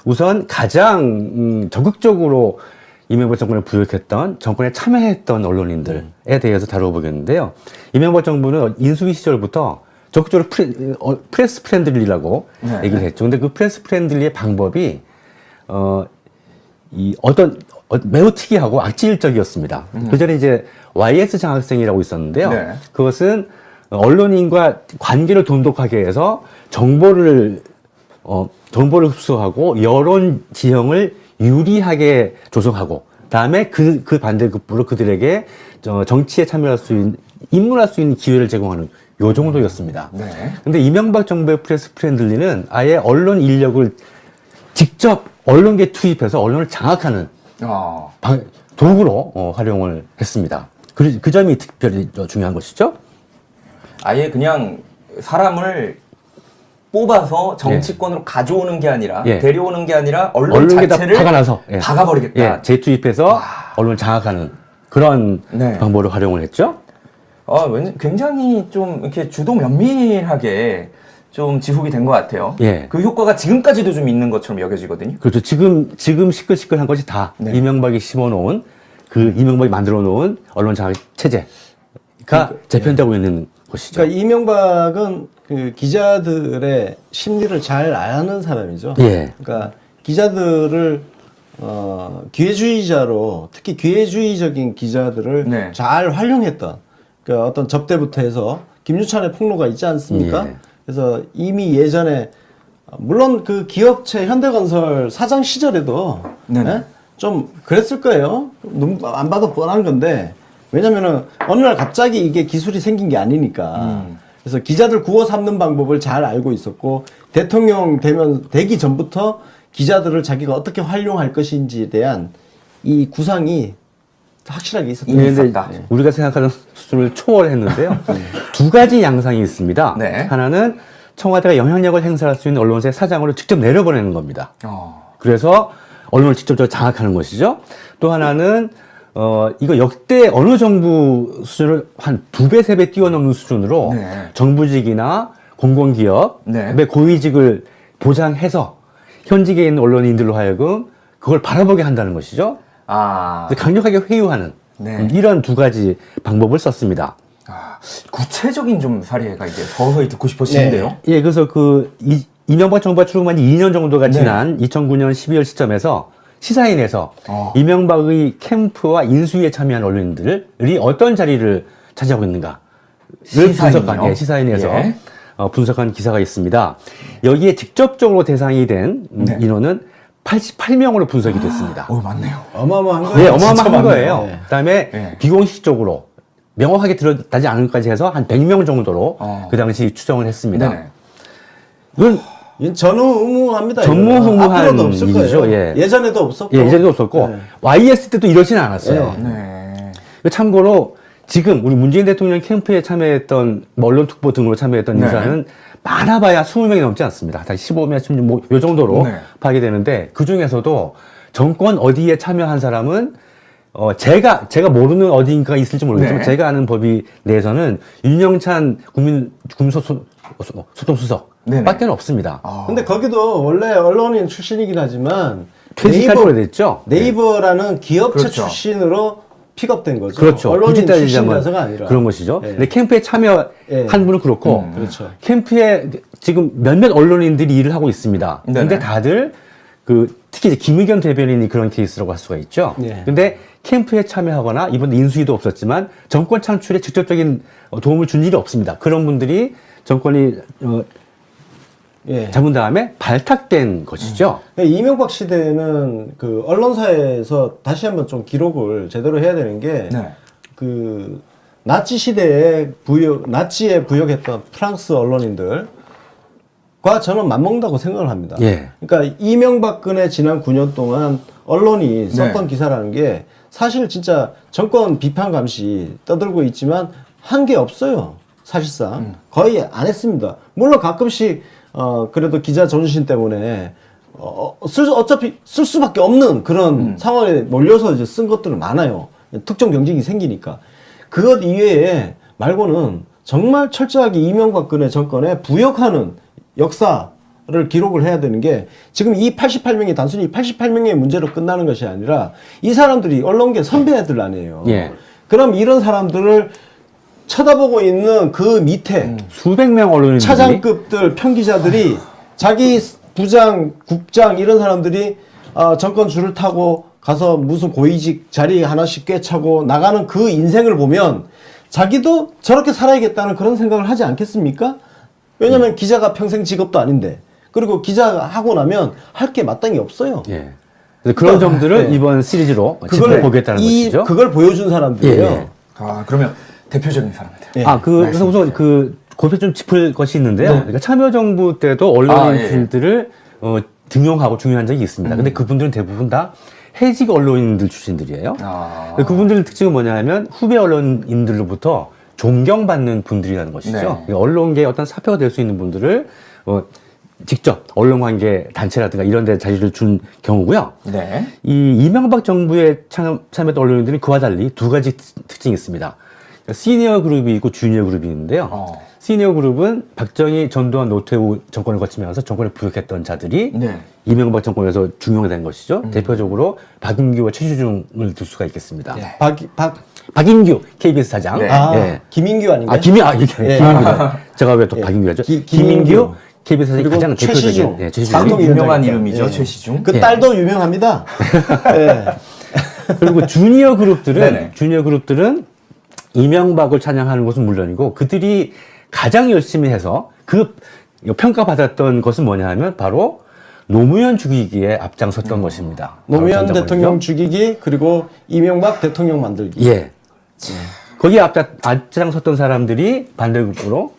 우선 가장 적극적으로 이명박 정권을 부역했던 정권에 참여했던 언론인들에 대해서 다뤄보겠는데요. 이명박 정부는 인수위 시절부터 적극적으로 프레스 프렌들리라고 네. 얘기를 했죠. 근데 그 프레스 프렌들리의 방법이 매우 특이하고 악질적이었습니다. 그 전에 이제 YS 장학생이라고 있었는데요. 네. 그것은 언론인과 관계를 돈독하게 해서 정보를 흡수하고 여론 지형을 유리하게 조성하고, 다음에 그 반대급부로 그들에게 정치에 참여할 수 있는, 입문할 수 있는 기회를 제공하는 요 정도였습니다. 네. 근데 이명박 정부의 프레스 프렌들리는 아예 언론 인력을 직접 언론계에 투입해서 언론을 장악하는 도구로 활용을 했습니다. 그 점이 특별히 중요한 것이죠. 아예 그냥 사람을 뽑아서 정치권으로 가져오는 게 아니라 데려오는 게 아니라 언론 자체를 박아놔서 박아버리겠다. 재투입해서 언론을 장악하는 그런 방법을 활용을 했죠. 굉장히 좀 이렇게 주도 면밀하게 좀 지속이 된 것 같아요. 그 효과가 지금까지도 좀 있는 것처럼 여겨지거든요. 그렇죠. 지금 시끌시끌한 것이 다 이명박이 심어놓은, 이명박이 만들어놓은 언론 장악 체제가 재편되고 있는 것이죠. 그러니까 이명박은 그 기자들의 심리를 잘 아는 사람이죠. 그러니까 기자들을 기회주의자로, 특히 기회주의적인 기자들을 잘 활용했던, 그러니까 어떤 접대부터 해서 김유찬의 폭로가 있지 않습니까? 그래서 이미 예전에 물론 그 기업체 현대건설 사장 시절에도 좀 그랬을 거예요. 안 봐도 뻔한 건데, 왜냐면은 어느 날 갑자기 이게 기술이 생긴 게 아니니까. 그래서 기자들 구워 삼는 방법을 잘 알고 있었고, 대통령 되기 전부터 기자들을 자기가 어떻게 활용할 것인지에 대한 이 구상이 확실하게 있었던 것 같다. 우리가 생각하는 수준을 초월했는데요. 두 가지 양상이 있습니다. 하나는 청와대가 영향력을 행사할 수 있는 언론사의 사장으로 직접 내려보내는 겁니다. 그래서 언론을 직접적으로 장악하는 것이죠. 또 하나는 이거 역대 어느 정부 수준을 한 2배, 3배 뛰어넘는 수준으로 정부직이나 공공기업의 고위직을 보장해서 현직에 있는 언론인들로 하여금 그걸 바라보게 한다는 것이죠. 강력하게 회유하는 이런 두 가지 방법을 썼습니다. 구체적인 좀 사례가 이제 서서히 듣고 싶어지는데요. 그래서 이명박 정부가 출범한 지 2년 정도가 지난 2009년 12월 시점에서 시사인에서 이명박의 캠프와 인수위에 참여한 언론인들이 어떤 자리를 차지하고 있는가를 분석한, 시사인에서 분석한 기사가 있습니다. 여기에 직접적으로 대상이 된 인원은 88명으로 분석이 됐습니다. 많네요. 어마어마한 거예요. 어마어마한 거예요. 그다음에 비공식적으로 명확하게 드러나지 않은 것까지 해서 한 100명 정도로 그 당시 추정을 했습니다. 이건 전무후무합니다. 전무후무한 일이죠. 예전에도 없었고. 예전에도 없었고 YS 때도 이러지는 않았어요. 참고로 지금 우리 문재인 대통령 캠프에 참여했던 언론 특보 등으로 참여했던 인사는 많아봐야 20명이 넘지 않습니다. 다 15명, 16명 요 정도로 파악이 되는데, 그 중에서도 정권 어디에 참여한 사람은 제가 모르는 어디인가가 있을지 모르겠지만 제가 아는 법이 내에서는 윤영찬 국민소통수석 밖에는 없습니다. 근데 거기도 원래 언론인 출신이긴 하지만 퇴직할 때 됐죠. 네이버라는 기업체 출신으로 픽업된 거죠. 그렇죠. 언론인 출신이라서가 아니라 그런 것이죠. 근데 캠프에 참여한 분은 그렇고 캠프에 지금 몇몇 언론인들이 일을 하고 있습니다. 근데 다들 특히 이제 김의겸 대변인이 그런 케이스라고 할 수가 있죠. 근데 캠프에 참여하거나 이번 인수위도 없었지만 정권 창출에 직접적인 도움을 준 일이 없습니다. 그런 분들이 정권이 잡은 다음에 발탁된 것이죠. 이명박 시대는 그 언론사에서 다시 한번 좀 기록을 제대로 해야 되는 게 그 나치 시대에 나치에 부역했던 프랑스 언론인들과 저는 맞먹는다고 생각을 합니다. 그러니까 이명박근혜 지난 9년 동안 언론이 썼던 기사라는 게 사실 진짜 정권 비판 감시 떠들고 있지만 한 게 없어요. 사실상 거의 안 했습니다. 물론 가끔씩 그래도 기자 존신 때문에 어차피 쓸 수밖에 없는 그런 상황에 몰려서 이제 쓴 것들은 많아요. 특정 경쟁이 생기니까. 그것 이외에 말고는 정말 철저하게 이명박근혜 정권에 부역하는 역사 를 기록을 해야 되는 게 지금 이 88명이 단순히 88명의 문제로 끝나는 것이 아니라 이 사람들이 언론계 선배들 아니에요. 예. 그럼 이런 사람들을 쳐다보고 있는 그 밑에 수백 명 언론인들이 차장급들 평기자들이 자기 부장, 국장 이런 사람들이 정권 줄을 타고 가서 무슨 고위직 자리 하나씩 꿰차고 나가는 그 인생을 보면 자기도 저렇게 살아야겠다는 그런 생각을 하지 않겠습니까? 왜냐면 기자가 평생 직업도 아닌데 그리고 기자가 하고 나면 할 게 마땅히 없어요. 예. 그래서 그런 점들을 이번 시리즈로 짚어보겠다는 것이죠. 그걸 보여준 사람들이에요. 예. 그러면 대표적인 사람들. 예. 그래서 우선 그곳에 좀 짚을 것이 있는데요. 그러니까 참여정부 때도 언론인들을 등용하고 중요한 적이 있습니다. 근데 그분들은 대부분 다 해직 언론인들 출신들이에요. 그분들 특징은 뭐냐 하면 후배 언론인들로부터 존경받는 분들이라는 것이죠. 네. 그러니까 언론계의 어떤 사표가 될 수 있는 분들을 직접 언론관계 단체라든가 이런 데 자리를 준 경우고요. 네. 이 이명박 정부에 참여했던 언론인들은 그와 달리 두 가지 특징이 있습니다. 그러니까 시니어 그룹이 있고 주니어 그룹이 있는데요. 시니어 그룹은 박정희, 전두환, 노태우 정권을 거치면서 정권에 부역했던 자들이 이명박 정권에서 중용된 것이죠. 대표적으로 박인규와 최시중을 들 수가 있겠습니다. 박인규 KBS 사장. 김인규 아닌가요? 김인규. 제가 왜 또 박인규라죠? 김인규 KBS 사장이 가장 최시중. 대표적인 방송 유명한 이름이죠. 최시중. 그 딸도 유명합니다. 그리고 주니어 그룹들은 이명박을 찬양하는 것은 물론이고 그들이 가장 열심히 해서 평가받았던 것은 뭐냐 하면 바로 노무현 죽이기에 앞장섰던 것입니다. 노무현 대통령 죽이기 그리고 이명박 대통령 만들기. 예. 거기에 앞장섰던 사람들이 반대급부로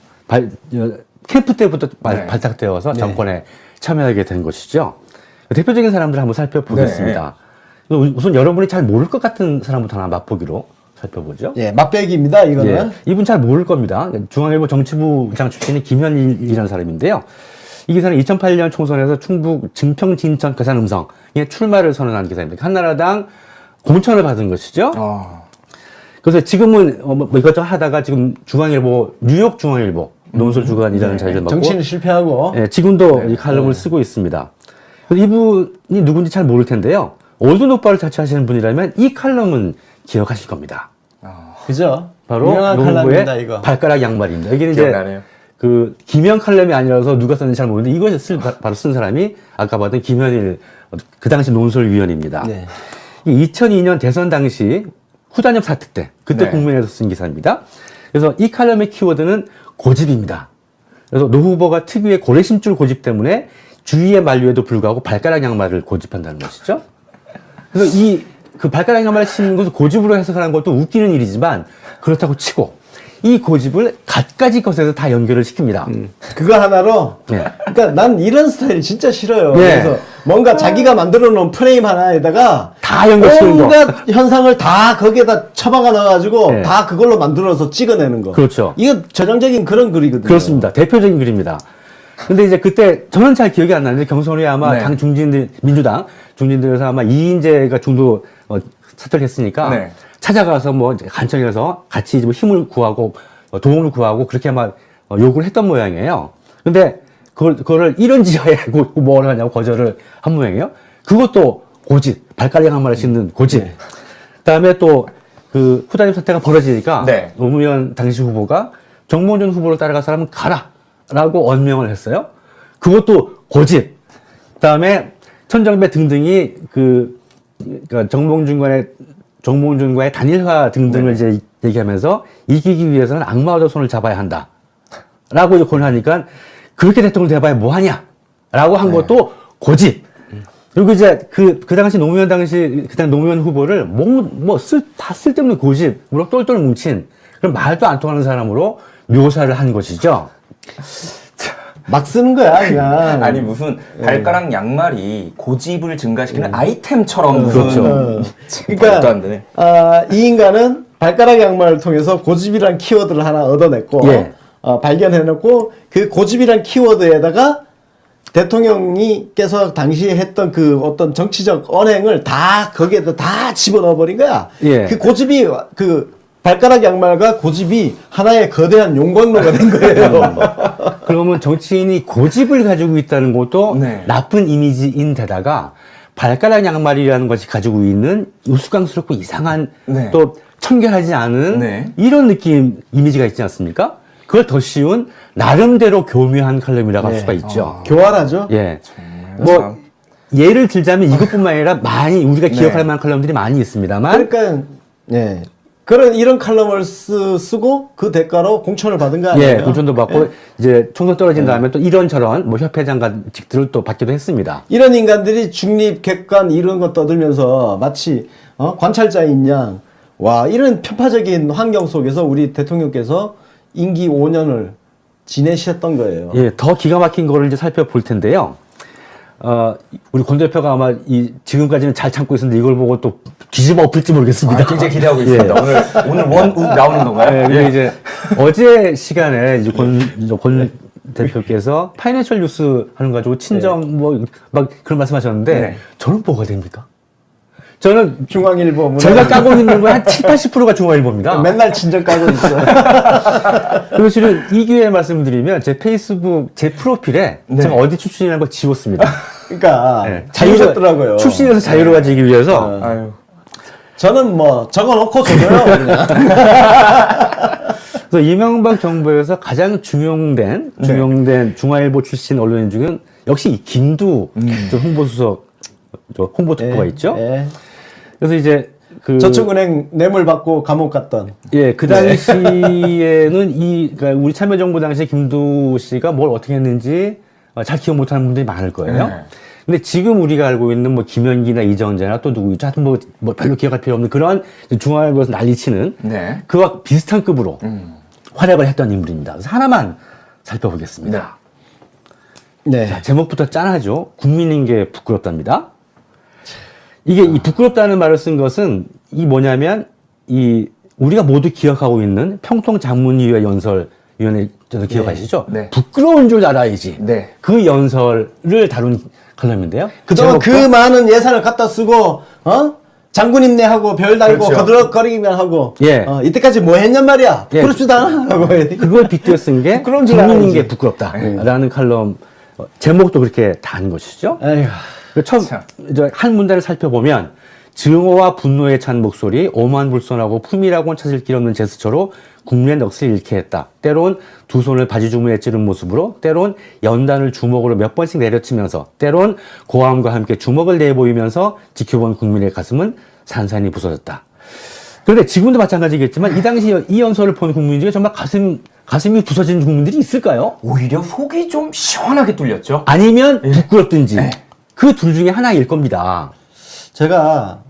캠프 때부터 발탁되어서 정권에 참여하게 된 것이죠. 대표적인 사람들을 한번 살펴보겠습니다. 우선 여러분이 잘 모를 것 같은 사람부터 하나 맛보기로 살펴보죠. 예, 맛배기입니다, 이거는. 이분 잘 모를 겁니다. 중앙일보 정치부장 출신의 김현일이라는 사람인데요. 이 기사는 2008년 총선에서 충북 증평 진천 괴산 음성에 출마를 선언한 기사입니다. 한나라당 공천을 받은 것이죠. 그래서 지금은 이것저것 하다가 지금 중앙일보, 뉴욕 중앙일보 논술 주간이라는 자리를 맡고 정치는 실패하고 지금도 이 칼럼을 쓰고 있습니다. 이분이 누군지 잘 모를 텐데요. 올드노빠를 자취하시는 분이라면 이 칼럼은 기억하실 겁니다. 그죠? 바로 노무부의 발가락 양말입니다. 이게 이제 그 김영 칼럼이 아니라서 누가 썼는지 잘 모르는데 이것을 바로 쓴 사람이 아까 봤던 김현일 그 당시 논설위원입니다. 2002년 대선 당시 후단협 사태 때 그때 국민에서 쓴 기사입니다. 그래서 이 칼럼의 키워드는 고집입니다. 그래서 노 후보가 특유의 고래심줄 고집 때문에 주위의 만류에도 불구하고 발가락 양말을 고집한다는 것이죠. 그래서 그 발가락 양말을 신는 것을 고집으로 해석하는 것도 웃기는 일이지만 그렇다고 치고 이 고집을 갖가지 것에서 다 연결을 시킵니다. 그거 하나로 그러니까 난 이런 스타일 진짜 싫어요. 그래서 뭔가 자기가 만들어 놓은 프레임 하나에다가 다 연결시키는 거. 온갖 현상을 다 거기에다 처박아 넣어가지고 다 그걸로 만들어서 찍어내는 거. 그렇죠. 이거 전형적인 그런 글이거든요. 그렇습니다. 대표적인 글입니다. 근데 이제 그때 저는 잘 기억이 안 나는데 경선 후에 아마 당 중진들, 민주당 중진들에서 아마 이인재가 중도 사퇴를 했으니까 찾아가서 뭐 간청해서 같이 뭐 힘을 구하고 도움을 구하고 그렇게 막 요구를 했던 모양이에요. 근데 그거를 이런 지하에 뭘 하냐고 거절을 한 모양이에요. 그것도 고집, 발가락 양말을 신는 고집. 그다음에 또 그 후단협 사태가 벌어지니까 노무현 당시 후보가 정몽준 후보를 따라갈 사람은 가라라고 언명을 했어요. 그것도 고집. 그다음에 천정배 등등이 그러니까 정몽준과의 단일화 등등을 이제 얘기하면서 이기기 위해서는 악마와도 손을 잡아야 한다. 라고 이제 권하니까 그렇게 대통령 돼봐야 뭐하냐? 라고 한 것도 고집. 그리고 이제 그 당시 노무현 후보를 다 쓸데없는 고집으로 똘똘 뭉친 그런 말도 안 통하는 사람으로 묘사를 한 것이죠. 막 쓰는 거야, 그냥. 아니, 무슨 발가락 양말이 고집을 증가시키는 아이템처럼 무슨. 그러니까, 이 인간은 발가락 양말을 통해서 고집이란 키워드를 하나 얻어냈고, 발견해놓고, 그 고집이란 키워드에다가 대통령께서 당시에 했던 그 어떤 정치적 언행을 다 거기에다 다 집어넣어버린 거야. 그 고집이 발가락 양말과 고집이 하나의 거대한 용광로가 된 거예요. 그러면 정치인이 고집을 가지고 있다는 것도 네. 나쁜 이미지인데다가 발가락 양말이라는 것이 가지고 있는 우스꽝스럽고 이상한 네. 또 청결하지 않은 네. 이런 느낌 이미지가 있지 않습니까? 그걸 더 씌운 나름대로 교묘한 칼럼이라고 할 네. 수가 있죠. 교활하죠? 예. 참. 뭐 예를 들자면 이것뿐만 아니라 많이 우리가 기억할 만한 칼럼들이 많이 있습니다만 그러니까 예. 이런 칼럼을 쓰고 그 대가로 공천을 받은 거 아니에요? 예, 공천도 받고 이제 총선 떨어진 다음에 또 이런저런 뭐 협회장관직들을 또 받기도 했습니다. 이런 인간들이 중립, 객관 이런 거 떠들면서 마치 관찰자인 양, 와 이런 편파적인 환경 속에서 우리 대통령께서 임기 5년을 지내셨던 거예요. 예, 더 기가 막힌 거를 이제 살펴볼 텐데요. 우리 권 대표가 아마 지금까지는 잘 참고 있었는데 이걸 보고 또 뒤집어 엎을지 모르겠습니다. 굉장히 기대하고 있습니다. 예. 오늘 원우 나오는 건가요? 예, 근데 이제 어제 시간에 이제 권 대표께서 파이낸셜 뉴스 하는 거 가지고 친정 뭐 막 그런 말씀하셨는데 네. 저는 뭐가 됩니까? 저는 중앙일보 제가 까고 있는 거 한 7, 80%가 중앙일보입니다. 맨날 친정 까고 있어. 그리고 실은 이 기회에 말씀드리면 제 페이스북 제 프로필에 네. 제가 어디 출신이라는 걸 지웠습니다. 그러니까 네. 자유셨더라고요. 출신에서 자유로워지기 위해서 아유. 저는 뭐 적어놓고 줘요. 그냥. 그래서 이명박 정부에서 가장 중용된 중앙일보 출신 언론인 중은 역시 이 김두 저 홍보수석 홍보 특보가 있죠. 예. 그래서 이제 저축은행 뇌물 받고 감옥 갔던. 예, 그 당시에는 그러니까 우리 참여정부 당시에 김두 씨가 뭘 어떻게 했는지 잘 기억 못하는 분들이 많을 거예요. 네. 근데 지금 우리가 알고 있는 뭐 김현기나 이정재나 또 누구 있죠? 하여튼 뭐 별로 기억할 필요 없는 그런 중앙일보에서 난리치는 네. 그와 비슷한 급으로 활약을 했던 인물입니다. 그래서 하나만 살펴보겠습니다. 네. 자, 제목부터 짠하죠. 국민인 게 부끄럽답니다. 이게 이 부끄럽다는 말을 쓴 것은 이 뭐냐면 우리가 모두 기억하고 있는 평통장문위원회 연설위원회 기억하시죠? 네. 부끄러운 줄 알아야지. 네. 그 연설을 다룬 칼럼인데요. 그동안 그 많은 예산을 갖다 쓰고 장군님네하고 별 달고 그렇죠. 거들거리기만 하고 예. 이때까지 뭐 했냔 말이야. 예. 부끄럽지도 않아. 하고 그걸 빗대어 쓴 게 부끄러운 줄 국민인 알아야지. 게 부끄럽다라는 칼럼 제목도 그렇게 단 것이죠. 에휴. 처음 이제 한 문단을 살펴보면 증오와 분노에 찬 목소리, 오만불손하고 품이라고는 찾을 길 없는 제스처로 국민의 넋을 잃게 했다. 때론 두 손을 바지 주머니에 찌른 모습으로, 때론 연단을 주먹으로 몇 번씩 내려치면서, 때론 고함과 함께 주먹을 내보이면서 지켜본 국민의 가슴은 산산이 부서졌다. 그런데 지금도 마찬가지겠지만 이 당시 이 연설을 본 국민 중에 정말 가슴이 부서진 국민들이 있을까요? 오히려 속이 좀 시원하게 뚫렸죠. 아니면 부끄럽든지 그 둘 중에 하나일 겁니다. 제가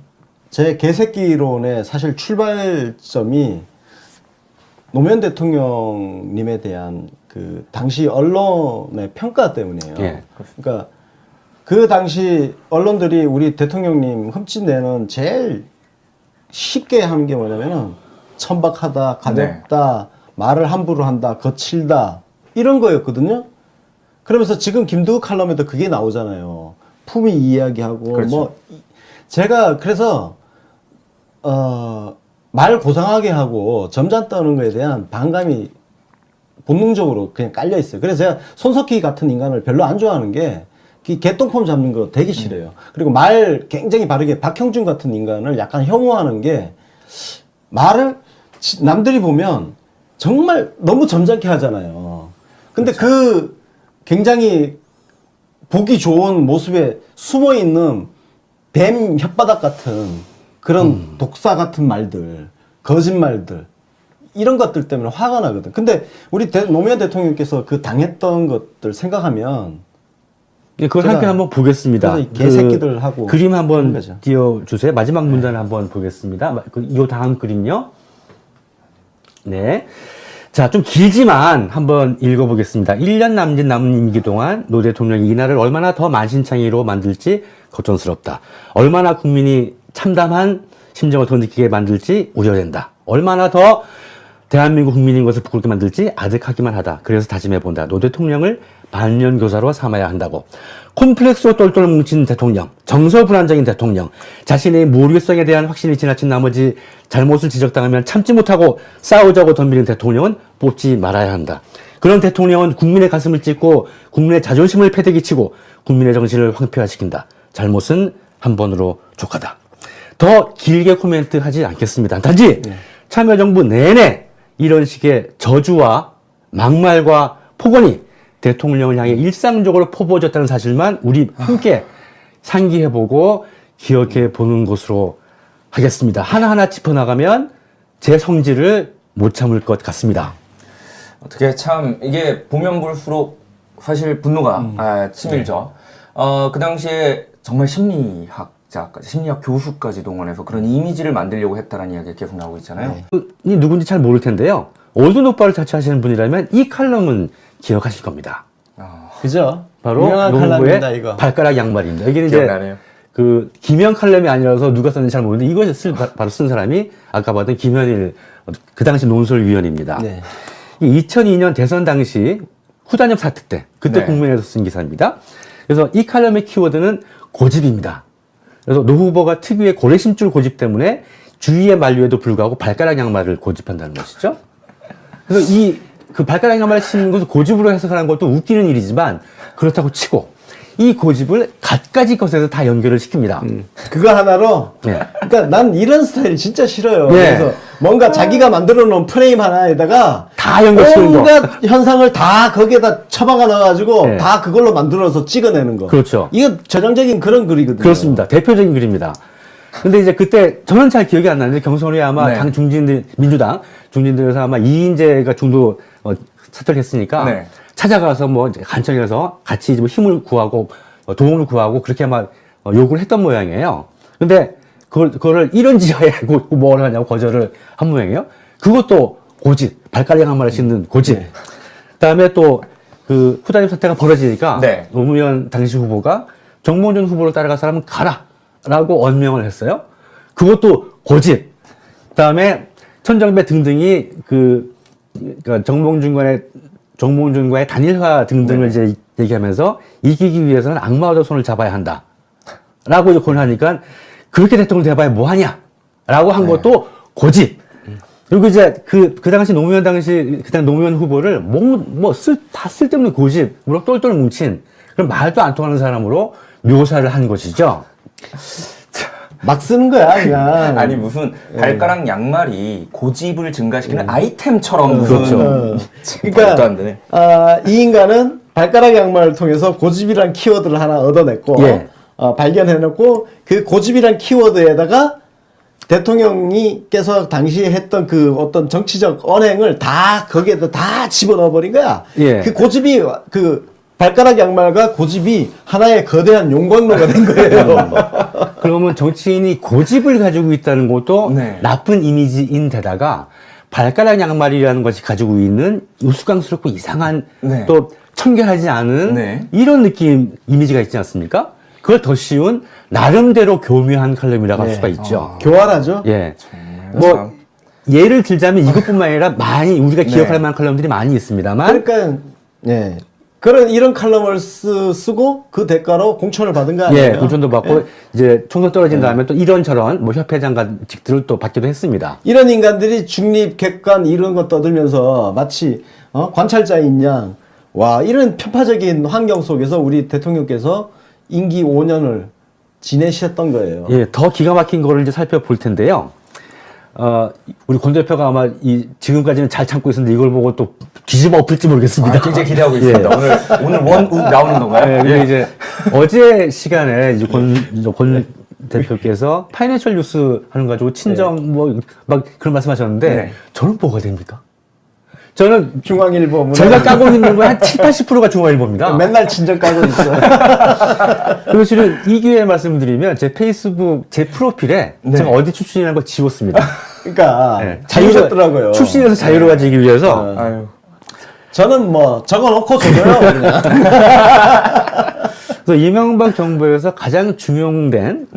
제 개새끼론의 사실 출발점이 노무현 대통령님에 대한 그 당시 언론의 평가 때문이에요. 예. 그러니까 그 당시 언론들이 우리 대통령님 흠집내는 제일 쉽게 하는 게 뭐냐면은 천박하다, 가볍다, 말을 함부로 한다, 거칠다 이런 거였거든요. 그러면서 지금 김두국 칼럼에도 그게 나오잖아요. 품위 이야기하고 그렇죠. 뭐 제가 그래서 말 고상하게 하고 점잖 떠는 거에 대한 반감이 본능적으로 그냥 깔려 있어요. 그래서 제가 손석희 같은 인간을 별로 안 좋아하는 게 개똥폼 잡는 거 되게 싫어요. 그리고 말 굉장히 바르게 박형준 같은 인간을 약간 혐오하는 게 말을 남들이 보면 정말 너무 점잖게 하잖아요. 근데 그 굉장히 보기 좋은 모습에 숨어 있는 뱀 혓바닥 같은 그런 독사 같은 말들, 거짓말들 이런 것들 때문에 화가 나거든. 근데 우리 노무현 대통령께서 그 당했던 것들 생각하면 그걸 함께 한번 보겠습니다. 그래서 이 개새끼들하고 그림 한번 그런 거죠. 띄워주세요. 마지막 문단을 한번 보겠습니다. 이 다음 그림요. 네. 자, 좀 길지만 한번 읽어보겠습니다. 1년 남은 임기 동안 노 대통령이 이 나라를 얼마나 더 만신창이로 만들지 걱정스럽다. 얼마나 국민이 참담한 심정을 더 느끼게 만들지 우려된다. 얼마나 더 대한민국 국민인 것을 부끄럽게 만들지 아득하기만 하다. 그래서 다짐해본다. 노 대통령을 반면교사로 삼아야 한다고. 콤플렉스로 똘똘 뭉친 대통령, 정서불안정인 대통령, 자신의 무리성에 대한 확신이 지나친 나머지 잘못을 지적당하면 참지 못하고 싸우자고 덤비는 대통령은 뽑지 말아야 한다. 그런 대통령은 국민의 가슴을 찢고 국민의 자존심을 패대기치고 국민의 정신을 황폐화시킨다. 잘못은 한 번으로 족하다. 더 길게 코멘트하지 않겠습니다. 단지 참여정부 내내 이런 식의 저주와 막말과 폭언이 대통령을 향해 일상적으로 퍼부어졌다는 사실만 우리 함께 상기해보고 기억해보는 것으로 하겠습니다. 하나하나 짚어나가면 제 성질을 못 참을 것 같습니다. 어떻게 참 이게 보면 볼수록 사실 분노가 치밀죠. 그 당시에 정말 심리학자까지, 심리학 교수까지 동원해서 그런 이미지를 만들려고 했다는 이야기가 계속 나오고 있잖아요. 이 누군지 잘 모를 텐데요. 올든 오빠를 자처하시는 분이라면 이 칼럼은 기억하실 겁니다. 그죠? 바로 노무부의 발가락 양말입니다. 이게 이제 그 김현 칼럼이 아니라서 누가 썼는지 잘 모르는데 이것을 바로 쓴 사람이 아까 봤던 김현일 그 당시 논설위원입니다. 네. 2002년 대선 당시 후단협 사태 때 그때 네. 국민에서 쓴 기사입니다. 그래서 이 칼럼의 키워드는 고집입니다. 그래서 노 후보가 특유의 고래심줄 고집 때문에 주위의 만류에도 불구하고 발가락 양말을 고집한다는 것이죠. 그래서 그 발가락 양말을 신는 것을 고집으로 해석하는 것도 웃기는 일이지만 그렇다고 치고 이 고집을 갖가지 것에서 다 연결을 시킵니다. 그거 하나로. 네. 그러니까 난 이런 스타일 진짜 싫어요. 네. 그래서 뭔가 자기가 만들어 놓은 프레임 하나에다가 다 연결시키는 거. 온갖 현상을 다 거기에다 처박아 넣어가지고 네. 다 그걸로 만들어서 찍어내는 거. 그렇죠. 이건 전형적인 그런 글이거든요. 그렇습니다. 대표적인 글입니다. 근데 이제 그때 저는 잘 기억이 안 나는데 경선에 아마 네. 당 중진들, 민주당 중진들에서 아마 이인재가 중도 사퇴했으니까 네. 찾아가서 뭐 간청해서 같이 뭐 힘을 구하고 도움을 구하고 그렇게 아마 요구를 했던 모양이에요. 근데 그거를 이런 지하에 뭘 하냐고 거절을 한 모양이에요. 그것도 고집, 발가락 양말을 신는 고집. 네. 그다음에 또 그 후단협 사태가 벌어지니까 네. 노무현 당시 후보가 정몽준 후보를 따라갈 사람은 가라라고 언명을 했어요. 그것도 고집. 그다음에 천정배 등등이 그러니까 정몽준과의 단일화 등등을 네. 이제 얘기하면서 이기기 위해서는 악마와도 손을 잡아야 한다. 라고 이제 권하니까 그렇게 대통령 돼봐야 뭐하냐? 라고 한 것도 고집. 그리고 이제 그 당시 노무현 후보를 다 쓸데없는 고집으로 똘똘 뭉친 그런 말도 안 통하는 사람으로 묘사를 한 것이죠. 막 쓰는 거야, 그냥. 아니, 무슨 발가락 양말이 고집을 증가시키는 아이템처럼 무슨. 그렇죠. 그러니까, 이 인간은 발가락 양말을 통해서 고집이란 키워드를 하나 얻어냈고, 예. 발견해놓고, 그 고집이란 키워드에다가 대통령께서 당시에 했던 그 어떤 정치적 언행을 다 거기에다 다 집어넣어버린 거야. 예. 그 고집이, 발가락 양말과 고집이 하나의 거대한 용광로가 된 거예요. 그러면 정치인이 고집을 가지고 있다는 것도 네. 나쁜 이미지인 데다가 발가락 양말이라는 것이 가지고 있는 우스꽝스럽고 이상한 네. 또 청결하지 않은 네. 이런 느낌, 이미지가 있지 않습니까? 그걸 더 씌운 나름대로 교묘한 칼럼이라고 할 수가 있죠. 교활하죠? 예. 뭐, 예를 들자면 이것뿐만 아니라 많이 우리가 기억할 만한 칼럼들이 많이 있습니다만. 그러니까, 예. 이런 칼럼을 쓰고 그 대가로 공천을 받은 거 아니에요? 예, 공천도 받고, 예. 이제 총선 떨어진 다음에 또 이런저런 뭐 협회장직들을 또 받기도 했습니다. 이런 인간들이 중립, 객관 이런 거 떠들면서 마치, 관찰자인 양, 와, 이런 편파적인 환경 속에서 우리 대통령께서 임기 5년을 지내셨던 거예요. 예, 더 기가 막힌 거를 이제 살펴볼 텐데요. 우리 권 대표가 아마 지금까지는 잘 참고 있었는데 이걸 보고 또 뒤집어 엎을지 모르겠습니다. 굉장히 기대하고 있습니다. 예. 오늘 원욱 나오는 건가요? 예, 그리고 이제 어제 시간에 이제 권 대표께서 파이낸셜 뉴스 하는 거 가지고 친정 막 그런 말씀하셨는데 저는 뭐가 됩니까? 저는 중앙일보 제가 까고 있는 거 한 70~80%가 중앙일보입니다. 맨날 친정 까고 있어요. 그리고 실은 이 기회에 말씀드리면 제 페이스북 제 프로필에 제가 어디 출신이라는 걸 지웠습니다. 그러니까 자유셨더라고요. 출신에서 자유로 가지기 위해서. 아유. 저는 적어놓고 줘요 그냥. 그래서 이명박 정부에서 가장 중용된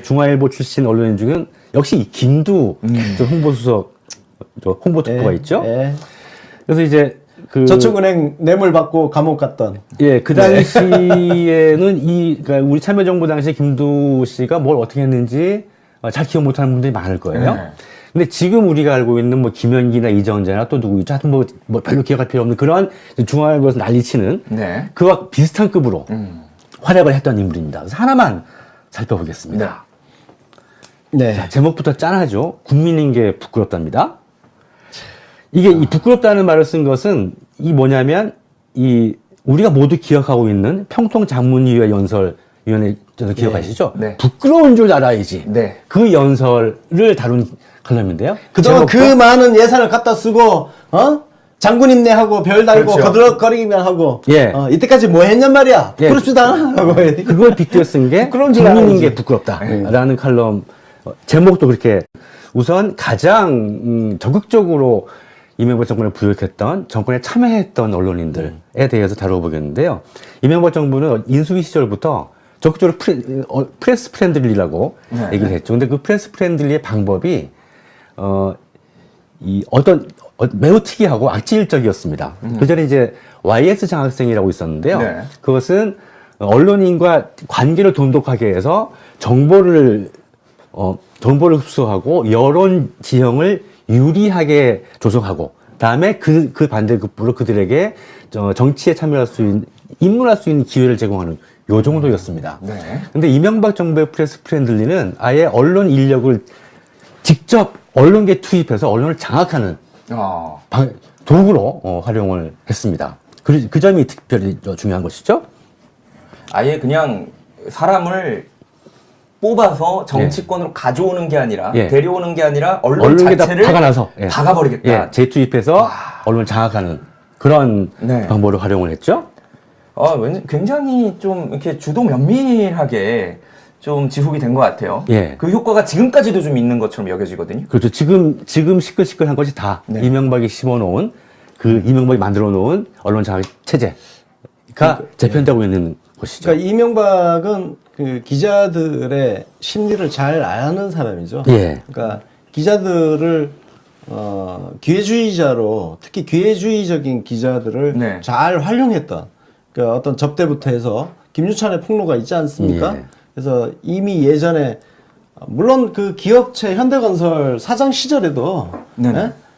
중앙일보 출신 언론인 중은 역시 이 김두 홍보수석 홍보특보가 있죠. 그래서 이제 저축은행 뇌물 받고 감옥 갔던. 예, 그 당시에는 그러니까 우리 참여정부 당시에 김두 씨가 뭘 어떻게 했는지 잘 기억 못하는 분들이 많을 거예요. 네. 근데 지금 우리가 알고 있는 뭐 김현기나 이정재나 또 누구 있죠? 하여튼 뭐 별로 기억할 필요 없는 그런 중앙일보에서 난리치는 네. 그와 비슷한 급으로 활약을 했던 인물입니다. 그래서 하나만 살펴보겠습니다. 네. 자, 제목부터 짠하죠. 국민인 게 부끄럽답니다. 이게 이 부끄럽다는 말을 쓴 것은 이 뭐냐면 우리가 모두 기억하고 있는 평통장문위회 연설위원회 기억하시죠? 네. 부끄러운 줄 알아야지. 네. 그 연설을 다룬 칼럼인데요. 그동안 그 많은 예산을 갖다 쓰고 장군 임내하고 별 달고 그렇죠. 거들거리기만 하고 예. 이때까지 뭐 했냔 말이야. 예. 부끄럽지도 않아. 하고 그걸 빗대어 쓴 게 부끄러운 줄 국민인 알아야지. 게 부끄럽다라는 칼럼 제목도 그렇게 우선 가장 적극적으로 이명박 정권에 부역했던 정권에 참여했던 언론인들에 대해서 다뤄보겠는데요. 이명박 정부는 인수위 시절부터 적극적으로 프레스 프렌들리라고 네. 얘기를 했죠. 근데 그 프레스 프렌들리의 방법이 매우 특이하고 악질적이었습니다. 그 전에 이제 YS 장학생이라고 있었는데요. 네. 그것은 언론인과 관계를 돈독하게 해서 정보를 흡수하고 여론 지형을 유리하게 조성하고, 다음에 그 반대급부로 그들에게 정치에 참여할 수 있는, 입문할 수 있는 기회를 제공하는 요 정도였습니다. 네. 근데 이명박 정부의 프레스 프렌들리는 아예 언론 인력을 직접 언론계에 투입해서 언론을 장악하는 도구로 활용을 했습니다. 그 점이 특별히 중요한 것이죠. 아예 그냥 사람을 뽑아서 정치권으로 가져오는 게 아니라 데려오는 게 아니라 언론 자체를 박아놔서 박아버리겠다. 재투입해서 언론을 장악하는 그런 방법을 활용을 했죠. 왠지 굉장히 좀 이렇게 주도 면밀하게 좀 지속이 된 것 같아요. 그 효과가 지금까지도 좀 있는 것처럼 여겨지거든요. 그렇죠. 지금 시끌시끌한 것이 다 이명박이 심어놓은 이명박이 만들어놓은 언론 장악 체제가 재편되고 있는 것이죠. 그러니까 이명박은 그 기자들의 심리를 잘 아는 사람이죠. 그러니까 기자들을 기회주의자로, 특히 기회주의적인 기자들을 잘 활용했던, 그러니까 어떤 접대부터 해서 김유찬의 폭로가 있지 않습니까? 그래서 이미 예전에 물론 그 기업체 현대건설 사장 시절에도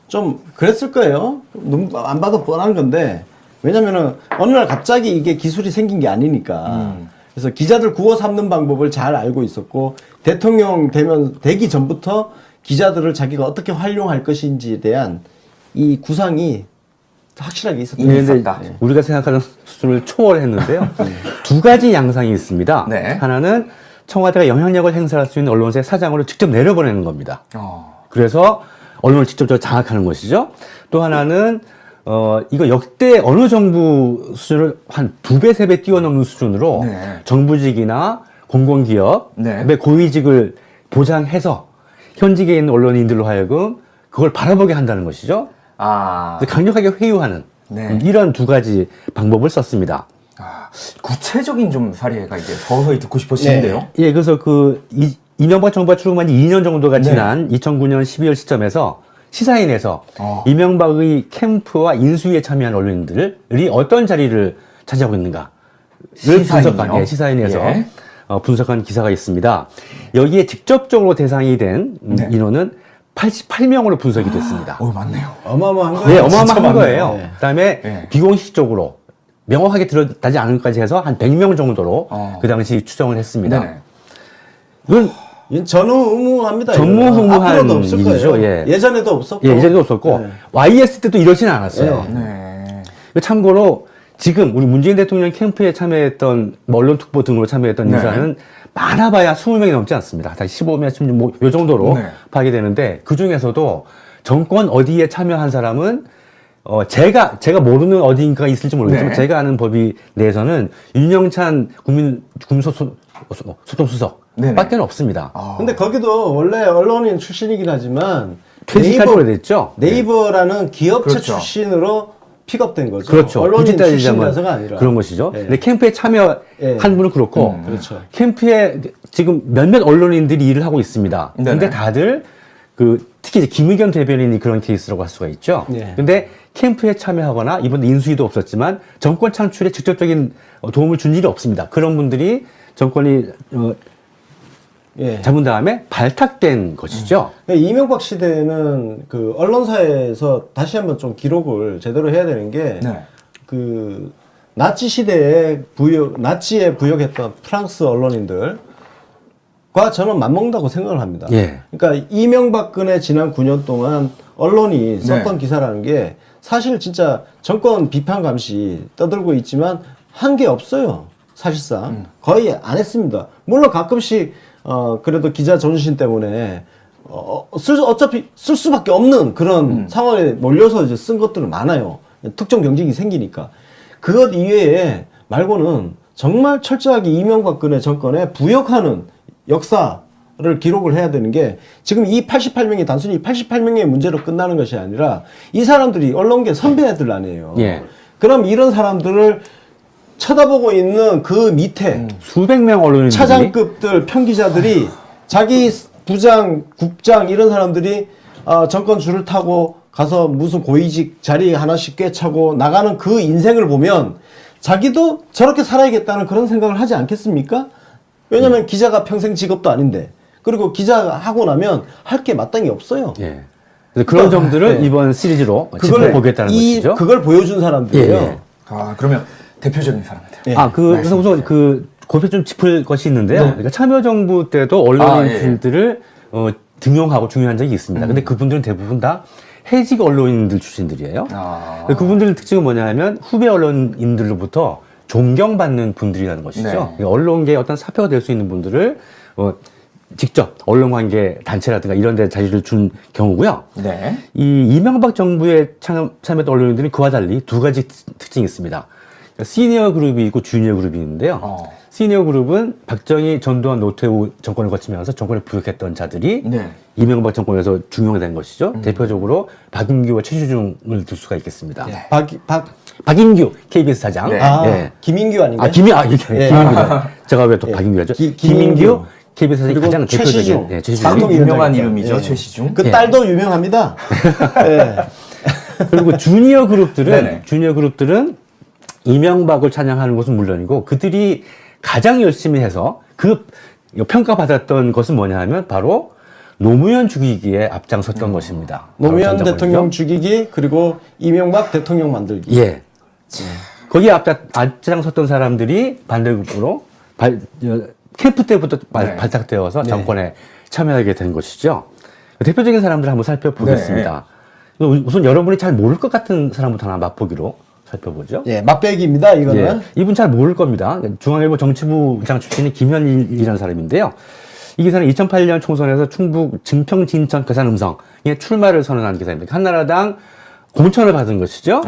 좀 그랬을 거예요. 눈 안 봐도 뻔한 건데, 왜냐면은 어느 날 갑자기 이게 기술이 생긴 게 아니니까. 그래서 기자들 구워 삼는 방법을 잘 알고 있었고, 대통령 되기 전부터 기자들을 자기가 어떻게 활용할 것인지에 대한 이 구상이 확실하게 있었다. 우리가 생각하는 수준을 초월했는데요. 두 가지 양상이 있습니다. 하나는 청와대가 영향력을 행사할 수 있는 언론사의 사장으로 직접 내려보내는 겁니다. 그래서 언론을 직접 장악하는 것이죠. 또 하나는 이거 역대 어느 정부 수준을 한 2배, 3배 뛰어넘는 수준으로 정부직이나 공공기업의 고위직을 보장해서 현직에 있는 언론인들로 하여금 그걸 바라보게 한다는 것이죠. 강력하게 회유하는 이런 두 가지 방법을 썼습니다. 구체적인 좀 사례가 이제 서서히 듣고 싶어지는데요. 그래서 이명박 정부가 출범한 지 2년 정도가 지난 2009년 12월 시점에서 시사인에서 이명박의 캠프와 인수위에 참여한 언론인들이 어떤 자리를 차지하고 있는가를 분석한, 시사인에서 분석한 기사가 있습니다. 여기에 직접적으로 대상이 된 인원은 88명으로 분석이 됐습니다. 맞네요. 어마어마한 거예요. 어마어마한 거예요. 그다음에 비공식적으로 명확하게 드러나지 않은 것까지 해서 한 100명 정도로 그 당시 추정을 했습니다. 이건 전무후무합니다. 전무후무한 일이죠. 예전에도 없었고. 예전에도 없었고 YS 때도 이러지는 않았어요. 참고로 지금 우리 문재인 대통령 캠프에 참여했던 언론특보 등으로 참여했던 인사는 많아봐야 20명이 넘지 않습니다. 다 15명, 16명 뭐 요 정도로 파악이 되는데, 그 중에서도 정권 어디에 참여한 사람은 제가 모르는 어디인가가 있을지 모르겠지만 제가 아는 법이 내에서는 윤영찬 국민소통수석 밖에 없습니다. 근데 거기도 원래 언론인 출신이긴 하지만 퇴직할 오래됐죠. 네이버라는 기업체 출신으로 픽업된 거죠. 그렇죠. 언론인 출신이라서가 아니라 그런 것이죠. 근데 캠프에 참여한 분은 그렇고 캠프에 지금 몇몇 언론인들이 일을 하고 있습니다. 근데 다들 특히 이제 김의겸 대변인이 그런 케이스라고 할 수가 있죠. 예. 근데 캠프에 참여하거나 이번 인수위도 없었지만 정권 창출에 직접적인 도움을 준 일이 없습니다. 그런 분들이 정권이 예. 잡은 다음에 발탁된 것이죠. 이명박 시대에는 그 언론사에서 다시 한번 좀 기록을 제대로 해야 되는 게 그 나치 시대에 나치에 부역했던 프랑스 언론인들과 저는 맞먹는다고 생각을 합니다. 예. 그러니까 이명박근혜 지난 9년 동안 언론이 썼던 기사라는 게 사실 진짜 정권 비판 감시 떠들고 있지만 한 게 없어요. 사실상 거의 안 했습니다. 물론 가끔씩 그래도 기자 존신 때문에 어차피 쓸 수밖에 없는 그런 상황에 몰려서 이제 쓴 것들은 많아요. 특정 경직이 생기니까. 그것 이외에 말고는 정말 철저하게 이명박근혜 정권에 부역하는 역사를 기록을 해야 되는 게 지금 이 88명이 단순히 88명의 문제로 끝나는 것이 아니라 이 사람들이 언론계 선배들 아니에요. 예. 그럼 이런 사람들을 쳐다보고 있는 그 밑에 수백 명 언론인들이 차장급들 평기자들이 자기 부장, 국장 이런 사람들이 정권 줄을 타고 가서 무슨 고위직 자리 하나씩 꿰차고 나가는 그 인생을 보면 자기도 저렇게 살아야겠다는 그런 생각을 하지 않겠습니까? 왜냐면 기자가 평생 직업도 아닌데 그리고 기자 하고 나면 할 게 마땅히 없어요. 예. 그래서 그런 점들을 이번 시리즈로 짚어보겠다는 것이죠. 그걸 보여준 사람들이에요. 예. 그러면 대표적인 사람들. 예. 그래서 우선 고표 좀 짚을 것이 있는데요. 그러니까 참여정부 때도 언론인들을 등용하고 중요한 적이 있습니다. 근데 그분들은 대부분 다 해직 언론인들 출신들이에요. 그분들 특징은 뭐냐면 후배 언론인들로부터 존경받는 분들이라는 것이죠. 그러니까 언론계의 어떤 사표가 될 수 있는 분들을 직접 언론관계 단체라든가 이런 데 자리를 준 경우고요. 이 이명박 정부에 참여했던 언론인들은 그와 달리 두 가지 특징이 있습니다. 시니어 그룹이 있고 주니어 그룹이 있는데요. 시니어 그룹은 박정희, 전두환, 노태우 정권을 거치면서 정권을 부역했던 자들이 이명박 정권에서 중용된 것이죠. 대표적으로 박인규와 최시중을 들 수가 있겠습니다. 박인규 KBS 사장. 김인규 아닌가요? 김인규. 제가 왜 또 박인규라죠? 김인규 KBS 사장이 가장 대표적인 최시중. 유명한 이름이죠. 최시중. 그 딸도 유명합니다. 그리고 주니어 그룹들은 이명박을 찬양하는 것은 물론이고 그들이 가장 열심히 해서 평가받았던 것은 뭐냐 하면 바로 노무현 죽이기에 앞장섰던 것입니다. 노무현 대통령 죽이기 그리고 이명박 대통령 만들기. 예. 거기에 앞장섰던 사람들이 반대급부로 캠프 때부터 발탁되어서 정권에 참여하게 된 것이죠. 대표적인 사람들을 한번 살펴보겠습니다. 우선 여러분이 잘 모를 것 같은 사람부터 하나 맛보기로 살펴보죠. 맛배기입니다, 이거는. 이분 잘 모를 겁니다. 중앙일보 정치부장 출신의 김현일이라는 사람인데요. 이 기사는 2008년 총선에서 충북 증평진천 괴산음성에 출마를 선언한 기사입니다. 한나라당 공천을 받은 것이죠.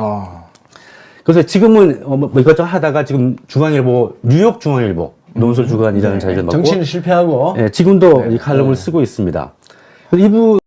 그래서 지금은 이것저것 하다가 지금 중앙일보, 뉴욕 중앙일보 논설 주간이라는 자리를 맡고 정치는 실패하고. 지금도 이 칼럼을 쓰고 있습니다. 그래서 이분